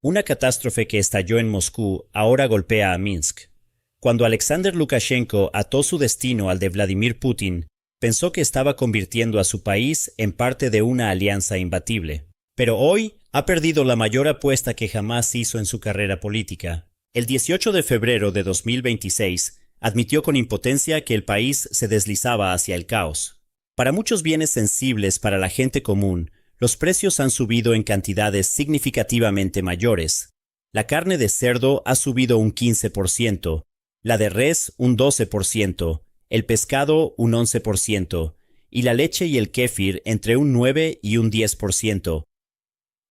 Una catástrofe que estalló en Moscú ahora golpea a Minsk. Cuando Alexander Lukashenko ató su destino al de Vladimir Putin, pensó que estaba convirtiendo a su país en parte de una alianza imbatible. Pero hoy ha perdido la mayor apuesta que jamás hizo en su carrera política. El 18 de febrero de 2026 admitió con impotencia que el país se deslizaba hacia el caos. Para muchos bienes sensibles para la gente común, los precios han subido en cantidades significativamente mayores. La carne de cerdo ha subido un 15%, la de res un 12%, el pescado un 11% y la leche y el kéfir entre un 9 y un 10%.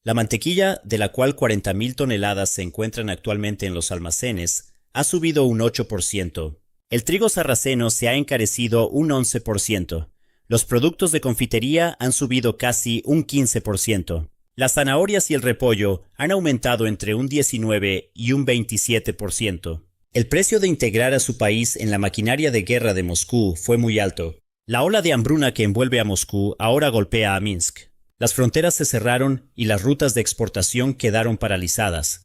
La mantequilla, de la cual 40.000 toneladas se encuentran actualmente en los almacenes, ha subido un 8%. El trigo sarraceno se ha encarecido un 11%. Los productos de confitería han subido casi un 15%. Las zanahorias y el repollo han aumentado entre un 19 y un 27%. El precio de integrar a su país en la maquinaria de guerra de Moscú fue muy alto. La ola de hambruna que envuelve a Moscú ahora golpea a Minsk. Las fronteras se cerraron y las rutas de exportación quedaron paralizadas.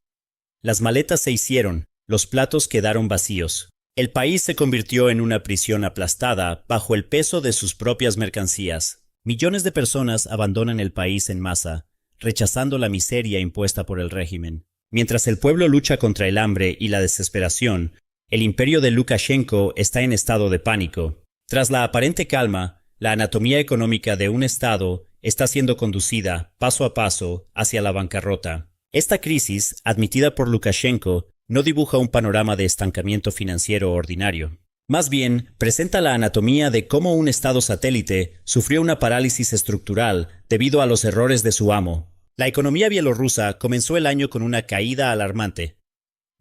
Las maletas se hicieron, los platos quedaron vacíos. El país se convirtió en una prisión aplastada bajo el peso de sus propias mercancías. Millones de personas abandonan el país en masa, rechazando la miseria impuesta por el régimen. Mientras el pueblo lucha contra el hambre y la desesperación, el imperio de Lukashenko está en estado de pánico. Tras la aparente calma, la anatomía económica de un estado está siendo conducida, paso a paso, hacia la bancarrota. Esta crisis, admitida por Lukashenko, no dibuja un panorama de estancamiento financiero ordinario. Más bien, presenta la anatomía de cómo un estado satélite sufrió una parálisis estructural debido a los errores de su amo. La economía bielorrusa comenzó el año con una caída alarmante.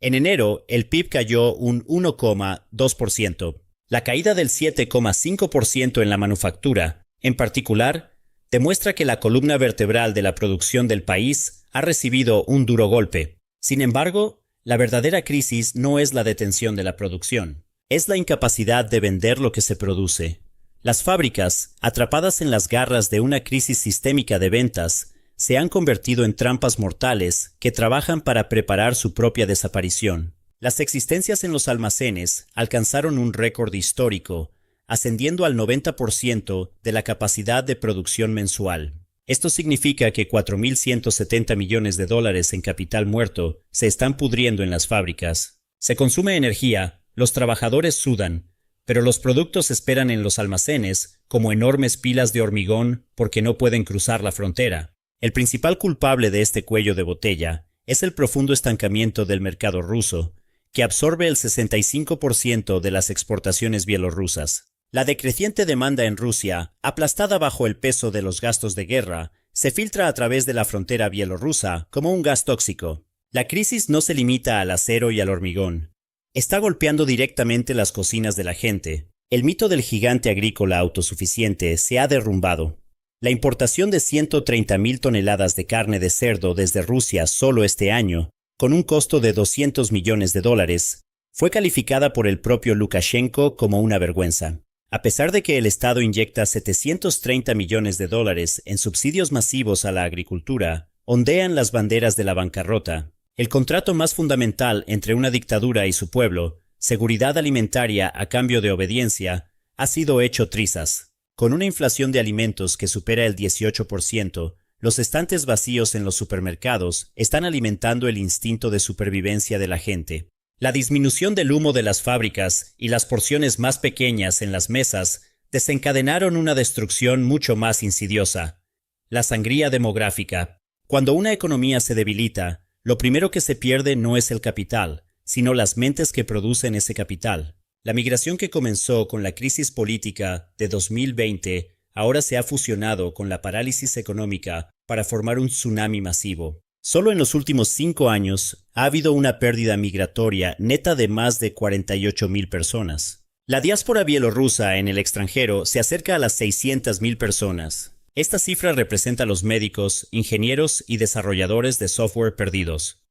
En enero, el PIB cayó un 1,2%. La caída del 7,5% en la manufactura, en particular, demuestra que la columna vertebral de la producción del país ha recibido un duro golpe. Sin embargo, la verdadera crisis no es la detención de la producción, es la incapacidad de vender lo que se produce. Las fábricas, atrapadas en las garras de una crisis sistémica de ventas, se han convertido en trampas mortales que trabajan para preparar su propia desaparición. Las existencias en los almacenes alcanzaron un récord histórico, ascendiendo al 90% de la capacidad de producción mensual. Esto significa que 4.170 millones de dólares en capital muerto se están pudriendo en las fábricas. Se consume energía, los trabajadores sudan, pero los productos esperan en los almacenes como enormes pilas de hormigón porque no pueden cruzar la frontera. El principal culpable de este cuello de botella es el profundo estancamiento del mercado ruso, que absorbe el 65% de las exportaciones bielorrusas. La decreciente demanda en Rusia, aplastada bajo el peso de los gastos de guerra, se filtra a través de la frontera bielorrusa como un gas tóxico. La crisis no se limita al acero y al hormigón. Está golpeando directamente las cocinas de la gente. El mito del gigante agrícola autosuficiente se ha derrumbado. La importación de 130.000 toneladas de carne de cerdo desde Rusia solo este año, con un costo de 200 millones de dólares, fue calificada por el propio Lukashenko como una vergüenza. A pesar de que el Estado inyecta 730 millones de dólares en subsidios masivos a la agricultura, ondean las banderas de la bancarrota. El contrato más fundamental entre una dictadura y su pueblo, seguridad alimentaria a cambio de obediencia, ha sido hecho trizas. Con una inflación de alimentos que supera el 18%, los estantes vacíos en los supermercados están alimentando el instinto de supervivencia de la gente. La disminución del humo de las fábricas y las porciones más pequeñas en las mesas desencadenaron una destrucción mucho más insidiosa: la sangría demográfica. Cuando una economía se debilita, lo primero que se pierde no es el capital, sino las mentes que producen ese capital. La migración que comenzó con la crisis política de 2020 ahora se ha fusionado con la parálisis económica para formar un tsunami masivo. Solo en los últimos 5 años ha habido una pérdida migratoria neta de más de 48.000 personas. La diáspora bielorrusa en el extranjero se acerca a las 600.000 personas. Esta cifra representa a los médicos, ingenieros y desarrolladores de software perdidos.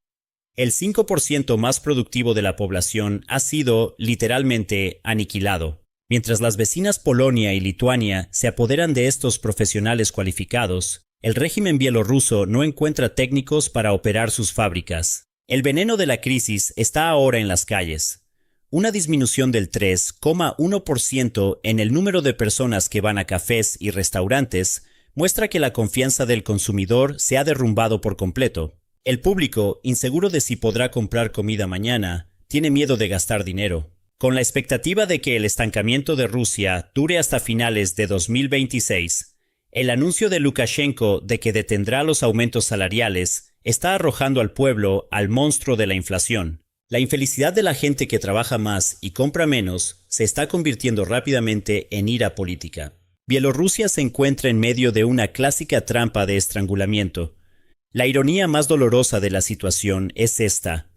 El 5% más productivo de la población ha sido, literalmente, aniquilado. Mientras las vecinas Polonia y Lituania se apoderan de estos profesionales cualificados, el régimen bielorruso no encuentra técnicos para operar sus fábricas. El veneno de la crisis está ahora en las calles. Una disminución del 3,1% en el número de personas que van a cafés y restaurantes muestra que la confianza del consumidor se ha derrumbado por completo. El público, inseguro de si podrá comprar comida mañana, tiene miedo de gastar dinero. Con la expectativa de que el estancamiento de Rusia dure hasta finales de 2026, el anuncio de Lukashenko de que detendrá los aumentos salariales está arrojando al pueblo al monstruo de la inflación. La infelicidad de la gente que trabaja más y compra menos se está convirtiendo rápidamente en ira política. Bielorrusia se encuentra en medio de una clásica trampa de estrangulamiento. La ironía más dolorosa de la situación es esta.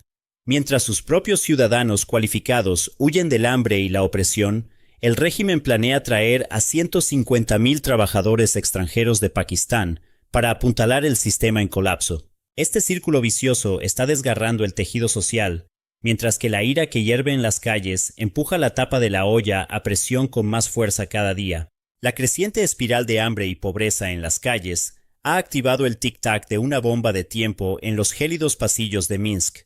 Mientras sus propios ciudadanos cualificados huyen del hambre y la opresión, el régimen planea traer a 150,000 trabajadores extranjeros de Pakistán para apuntalar el sistema en colapso. Este círculo vicioso está desgarrando el tejido social, mientras que la ira que hierve en las calles empuja la tapa de la olla a presión con más fuerza cada día. La creciente espiral de hambre y pobreza en las calles ha activado el tic-tac de una bomba de tiempo en los gélidos pasillos de Minsk,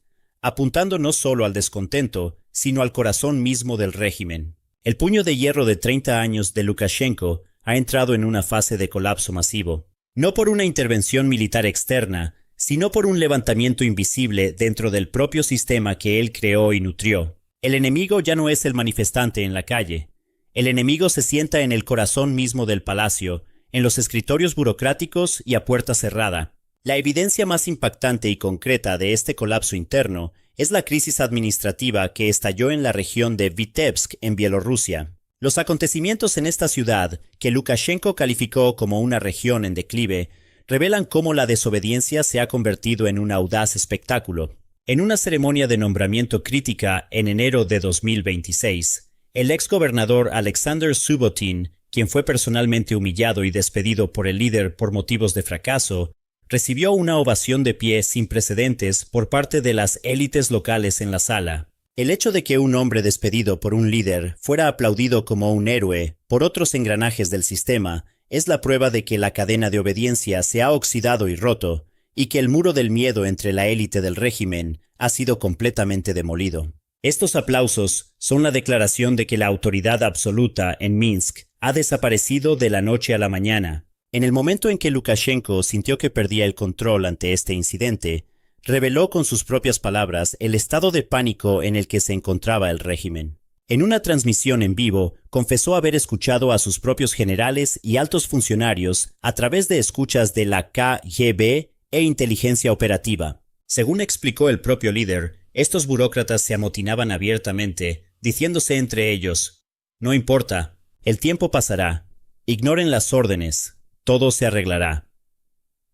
apuntando no solo al descontento, sino al corazón mismo del régimen. El puño de hierro de 30 años de Lukashenko ha entrado en una fase de colapso masivo, no por una intervención militar externa, sino por un levantamiento invisible dentro del propio sistema que él creó y nutrió. El enemigo ya no es el manifestante en la calle. El enemigo se sienta en el corazón mismo del palacio, en los escritorios burocráticos y a puerta cerrada. La evidencia más impactante y concreta de este colapso interno es la crisis administrativa que estalló en la región de Vitebsk, en Bielorrusia. Los acontecimientos en esta ciudad, que Lukashenko calificó como una región en declive, revelan cómo la desobediencia se ha convertido en un audaz espectáculo. En una ceremonia de nombramiento crítica en enero de 2026, el exgobernador Alexander Subotin, quien fue personalmente humillado y despedido por el líder por motivos de fracaso, recibió una ovación de pie sin precedentes por parte de las élites locales en la sala. El hecho de que un hombre despedido por un líder fuera aplaudido como un héroe por otros engranajes del sistema es la prueba de que la cadena de obediencia se ha oxidado y roto, y que el muro del miedo entre la élite del régimen ha sido completamente demolido. Estos aplausos son la declaración de que la autoridad absoluta en Minsk ha desaparecido de la noche a la mañana. En el momento en que Lukashenko sintió que perdía el control ante este incidente, reveló con sus propias palabras el estado de pánico en el que se encontraba el régimen. En una transmisión en vivo, confesó haber escuchado a sus propios generales y altos funcionarios a través de escuchas de la KGB e inteligencia operativa. Según explicó el propio líder, estos burócratas se amotinaban abiertamente, diciéndose entre ellos: «No importa, el tiempo pasará, ignoren las órdenes, todo se arreglará».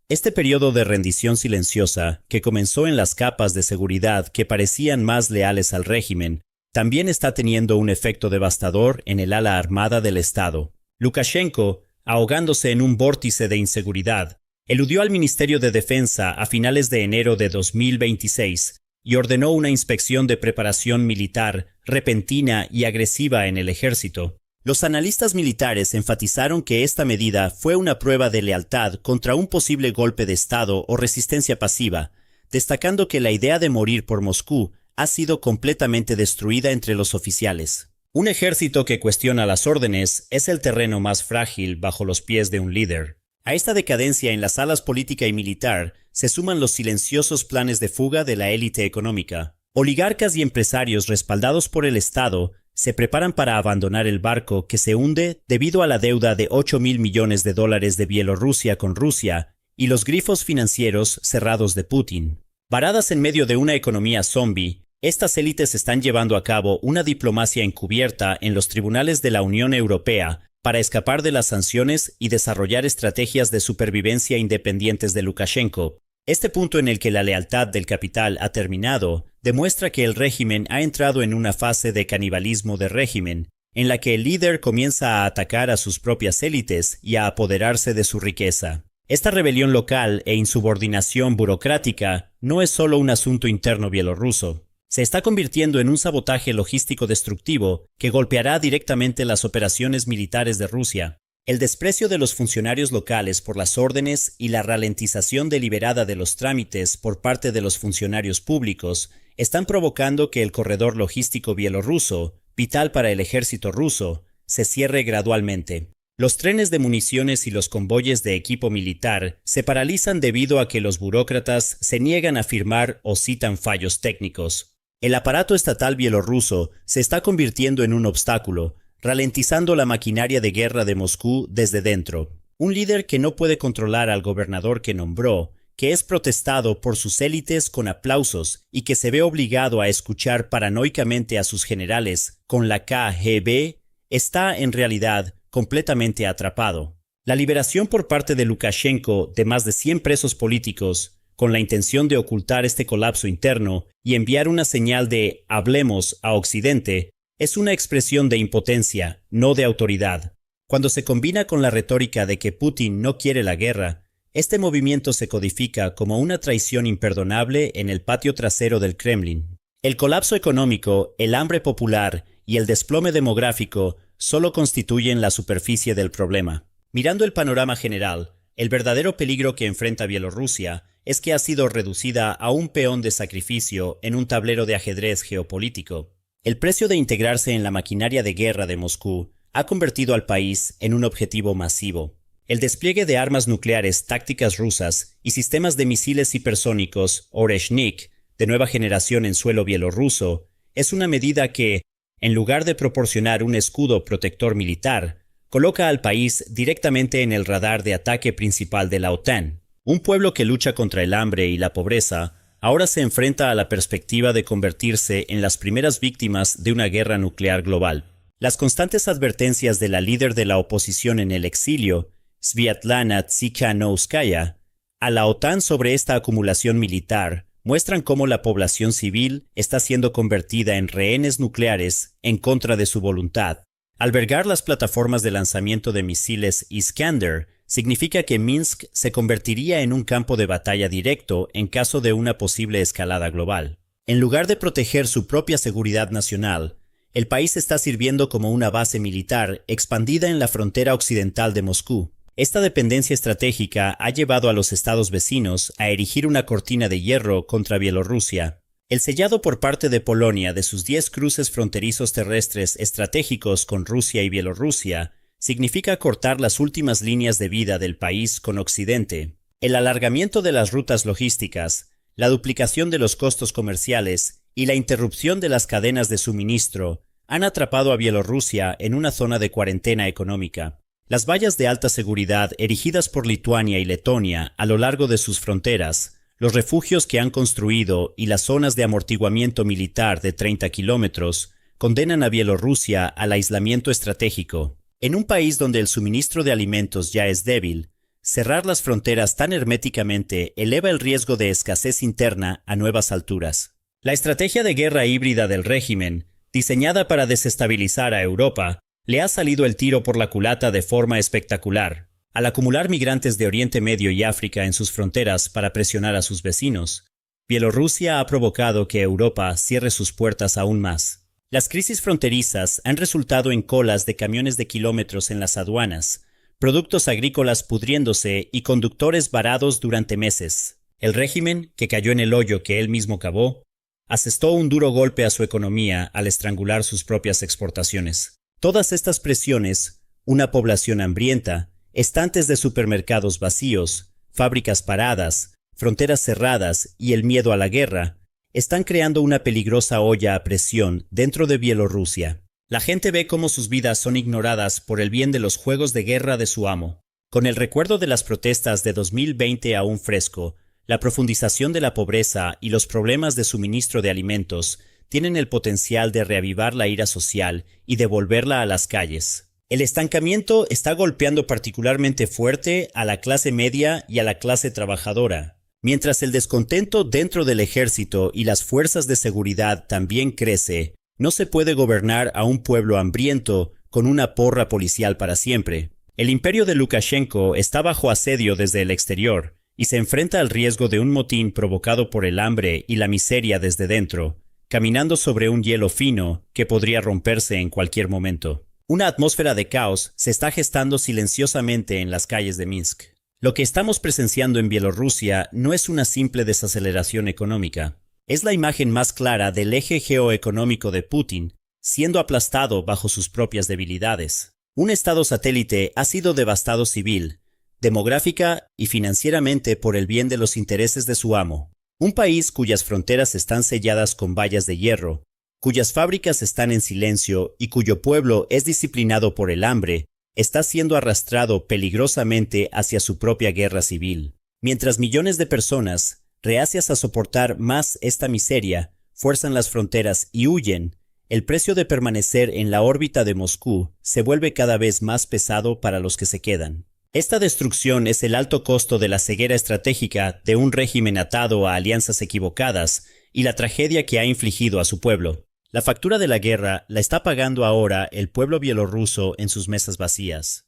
Este periodo de rendición silenciosa, que comenzó en las capas de seguridad que parecían más leales al régimen, también está teniendo un efecto devastador en el ala armada del Estado. Lukashenko, ahogándose en un vórtice de inseguridad, eludió al Ministerio de Defensa a finales de enero de 2026 y ordenó una inspección de preparación militar repentina y agresiva en el ejército. Los analistas militares enfatizaron que esta medida fue una prueba de lealtad contra un posible golpe de Estado o resistencia pasiva, destacando que la idea de morir por Moscú ha sido completamente destruida entre los oficiales. Un ejército que cuestiona las órdenes es el terreno más frágil bajo los pies de un líder. A esta decadencia en las salas política y militar se suman los silenciosos planes de fuga de la élite económica. Oligarcas y empresarios respaldados por el Estado se preparan para abandonar el barco que se hunde debido a la deuda de $8,000 millones de Bielorrusia con Rusia y los grifos financieros cerrados de Putin. Varadas en medio de una economía zombie, estas élites están llevando a cabo una diplomacia encubierta en los tribunales de la Unión Europea para escapar de las sanciones y desarrollar estrategias de supervivencia independientes de Lukashenko. Este punto en el que la lealtad del capital ha terminado demuestra que el régimen ha entrado en una fase de canibalismo de régimen, en la que el líder comienza a atacar a sus propias élites y a apoderarse de su riqueza. Esta rebelión local e insubordinación burocrática no es solo un asunto interno bielorruso. Se está convirtiendo en un sabotaje logístico destructivo que golpeará directamente las operaciones militares de Rusia. El desprecio de los funcionarios locales por las órdenes y la ralentización deliberada de los trámites por parte de los funcionarios públicos están provocando que el corredor logístico bielorruso, vital para el ejército ruso, se cierre gradualmente. Los trenes de municiones y los convoyes de equipo militar se paralizan debido a que los burócratas se niegan a firmar o citan fallos técnicos. El aparato estatal bielorruso se está convirtiendo en un obstáculo, ralentizando la maquinaria de guerra de Moscú desde dentro. Un líder que no puede controlar al gobernador que nombró, que es protestado por sus élites con aplausos y que se ve obligado a escuchar paranoicamente a sus generales con la KGB, está en realidad completamente atrapado. La liberación por parte de Lukashenko de más de 100 presos políticos, con la intención de ocultar este colapso interno y enviar una señal de «hablemos» a Occidente, es una expresión de impotencia, no de autoridad. Cuando se combina con la retórica de que Putin no quiere la guerra, este movimiento se codifica como una traición imperdonable en el patio trasero del Kremlin. El colapso económico, el hambre popular y el desplome demográfico solo constituyen la superficie del problema. Mirando el panorama general, el verdadero peligro que enfrenta Bielorrusia es que ha sido reducida a un peón de sacrificio en un tablero de ajedrez geopolítico. El precio de integrarse en la maquinaria de guerra de Moscú ha convertido al país en un objetivo masivo. El despliegue de armas nucleares tácticas rusas y sistemas de misiles hipersónicos Oreshnik de nueva generación en suelo bielorruso es una medida que, en lugar de proporcionar un escudo protector militar, coloca al país directamente en el radar de ataque principal de la OTAN. Un pueblo que lucha contra el hambre y la pobreza ahora se enfrenta a la perspectiva de convertirse en las primeras víctimas de una guerra nuclear global. Las constantes advertencias de la líder de la oposición en el exilio, Sviatlana Tsikhanouskaya, a la OTAN sobre esta acumulación militar muestran cómo la población civil está siendo convertida en rehenes nucleares en contra de su voluntad. Albergar las plataformas de lanzamiento de misiles Iskander significa que Minsk se convertiría en un campo de batalla directo en caso de una posible escalada global. En lugar de proteger su propia seguridad nacional, el país está sirviendo como una base militar expandida en la frontera occidental de Moscú. Esta dependencia estratégica ha llevado a los estados vecinos a erigir una cortina de hierro contra Bielorrusia. El sellado por parte de Polonia de sus 10 cruces fronterizos terrestres estratégicos con Rusia y Bielorrusia significa cortar las últimas líneas de vida del país con Occidente. El alargamiento de las rutas logísticas, la duplicación de los costos comerciales y la interrupción de las cadenas de suministro han atrapado a Bielorrusia en una zona de cuarentena económica. Las vallas de alta seguridad erigidas por Lituania y Letonia a lo largo de sus fronteras, los refugios que han construido y las zonas de amortiguamiento militar de 30 kilómetros condenan a Bielorrusia al aislamiento estratégico. En un país donde el suministro de alimentos ya es débil, cerrar las fronteras tan herméticamente eleva el riesgo de escasez interna a nuevas alturas. La estrategia de guerra híbrida del régimen, diseñada para desestabilizar a Europa, le ha salido el tiro por la culata de forma espectacular. Al acumular migrantes de Oriente Medio y África en sus fronteras para presionar a sus vecinos, Bielorrusia ha provocado que Europa cierre sus puertas aún más. Las crisis fronterizas han resultado en colas de camiones de kilómetros en las aduanas, productos agrícolas pudriéndose y conductores varados durante meses. El régimen, que cayó en el hoyo que él mismo cavó, asestó un duro golpe a su economía al estrangular sus propias exportaciones. Todas estas presiones, una población hambrienta, estantes de supermercados vacíos, fábricas paradas, fronteras cerradas y el miedo a la guerra, están creando una peligrosa olla a presión dentro de Bielorrusia. La gente ve cómo sus vidas son ignoradas por el bien de los juegos de guerra de su amo. Con el recuerdo de las protestas de 2020 aún fresco, la profundización de la pobreza y los problemas de suministro de alimentos tienen el potencial de reavivar la ira social y devolverla a las calles. El estancamiento está golpeando particularmente fuerte a la clase media y a la clase trabajadora. Mientras el descontento dentro del ejército y las fuerzas de seguridad también crece, no se puede gobernar a un pueblo hambriento con una porra policial para siempre. El imperio de Lukashenko está bajo asedio desde el exterior y se enfrenta al riesgo de un motín provocado por el hambre y la miseria desde dentro, caminando sobre un hielo fino que podría romperse en cualquier momento. Una atmósfera de caos se está gestando silenciosamente en las calles de Minsk. Lo que estamos presenciando en Bielorrusia no es una simple desaceleración económica. Es la imagen más clara del eje geoeconómico de Putin siendo aplastado bajo sus propias debilidades. Un estado satélite ha sido devastado civil, demográfica y financieramente por el bien de los intereses de su amo. Un país cuyas fronteras están selladas con vallas de hierro, cuyas fábricas están en silencio y cuyo pueblo es disciplinado por el hambre, está siendo arrastrado peligrosamente hacia su propia guerra civil. Mientras millones de personas, reacias a soportar más esta miseria, fuerzan las fronteras y huyen, el precio de permanecer en la órbita de Moscú se vuelve cada vez más pesado para los que se quedan. Esta destrucción es el alto costo de la ceguera estratégica de un régimen atado a alianzas equivocadas y la tragedia que ha infligido a su pueblo. La factura de la guerra la está pagando ahora el pueblo bielorruso en sus mesas vacías.